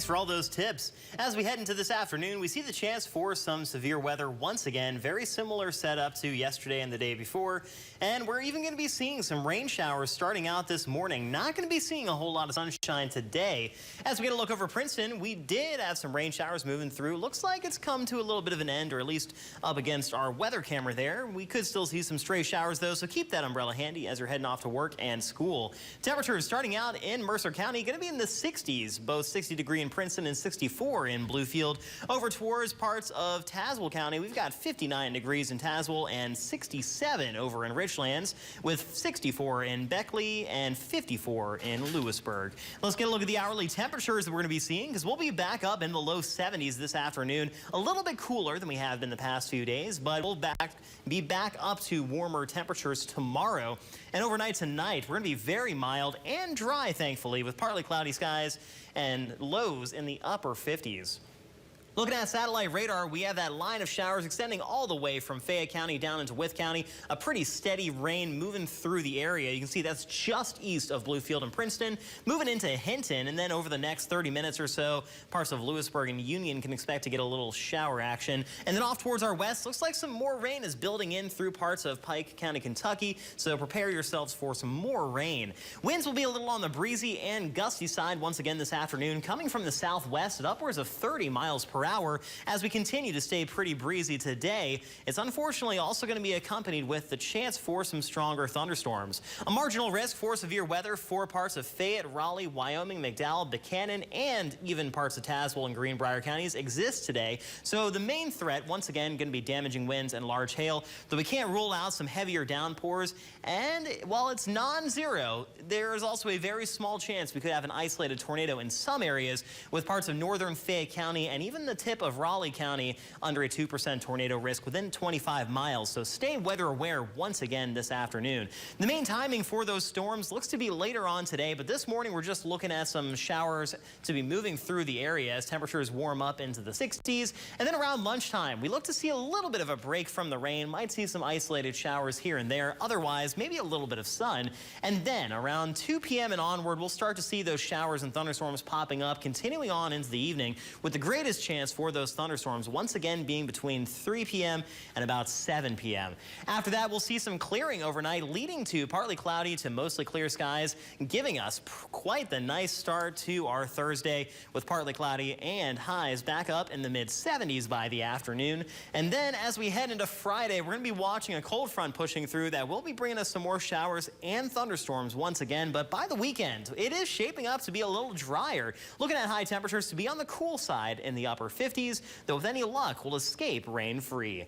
for all those tips. As we head into this afternoon, we see the chance for some severe weather once again. Very similar setup to yesterday and the day before. And we're even going to be seeing some rain showers starting out this morning. Not going to be seeing a whole lot of sunshine today. As we get a look over Princeton, we did have some rain showers moving through. Looks like it's come to a little bit of an end, or at least up against our weather camera there. We could still see some stray showers though, so keep that umbrella handy as you're heading off to work and school. Temperatures starting out in Mercer County going to be in the 60s, both 60 degree in Princeton and 64 in Bluefield. Over towards parts of Tazewell County, we've got 59 degrees in Tazewell and 67 over in Richlands, with 64 in Beckley and 54 in Lewisburg. Let's get a look at the hourly temperatures that we're going to be seeing, because we'll be back up in the low 70s this afternoon. A little bit cooler than we have been the past few days, but we'll be back up to warmer temperatures tomorrow. And overnight tonight, we're going to be very mild and dry, thankfully, with partly cloudy skies and lows in the upper 50s. Looking at satellite radar, we have that line of showers extending all the way from Fayette County down into Wythe County. A pretty steady rain moving through the area. You can see that's just east of Bluefield and Princeton, moving into Hinton, and then over the next 30 minutes or so, parts of Lewisburg and Union can expect to get a little shower action. And then off towards our west, looks like some more rain is building in through parts of Pike County, Kentucky, so prepare yourselves for some more rain. Winds will be a little on the breezy and gusty side once again this afternoon, coming from the southwest at upwards of 30 miles per hour as we continue to stay pretty breezy today. It's unfortunately also going to be accompanied with the chance for some stronger thunderstorms. A marginal risk for severe weather for parts of Fayette, Raleigh, Wyoming, McDowell, Buchanan, and even parts of Tazewell and Greenbrier counties exists today. So the main threat, once again, going to be damaging winds and large hail, though we can't rule out some heavier downpours. And while it's non-zero, there is also a very small chance we could have an isolated tornado in some areas, with parts of northern Fayette County and even the tip of Raleigh County under a 2% tornado risk within 25 miles. So stay weather aware once again this afternoon. The main timing for those storms looks to be later on today, but this morning we're just looking at some showers to be moving through the area as temperatures warm up into the 60s. And then around lunchtime, we look to see a little bit of a break from the rain. Might see some isolated showers here and there. Otherwise, maybe a little bit of sun. And then around 2 p.m. and onward, we'll start to see those showers and thunderstorms popping up, continuing on into the evening, with the greatest chance for those thunderstorms once again being between 3 p.m. and about 7 p.m. After that, we'll see some clearing overnight, leading to partly cloudy to mostly clear skies, giving us quite the nice start to our Thursday, with partly cloudy and highs back up in the mid-70s by the afternoon. And then as we head into Friday, we're going to be watching a cold front pushing through that will be bringing us some more showers and thunderstorms once again. But by the weekend, it is shaping up to be a little drier. Looking at high temperatures to be on the cool side in the upper 50s, though with any luck, we'll escape rain-free.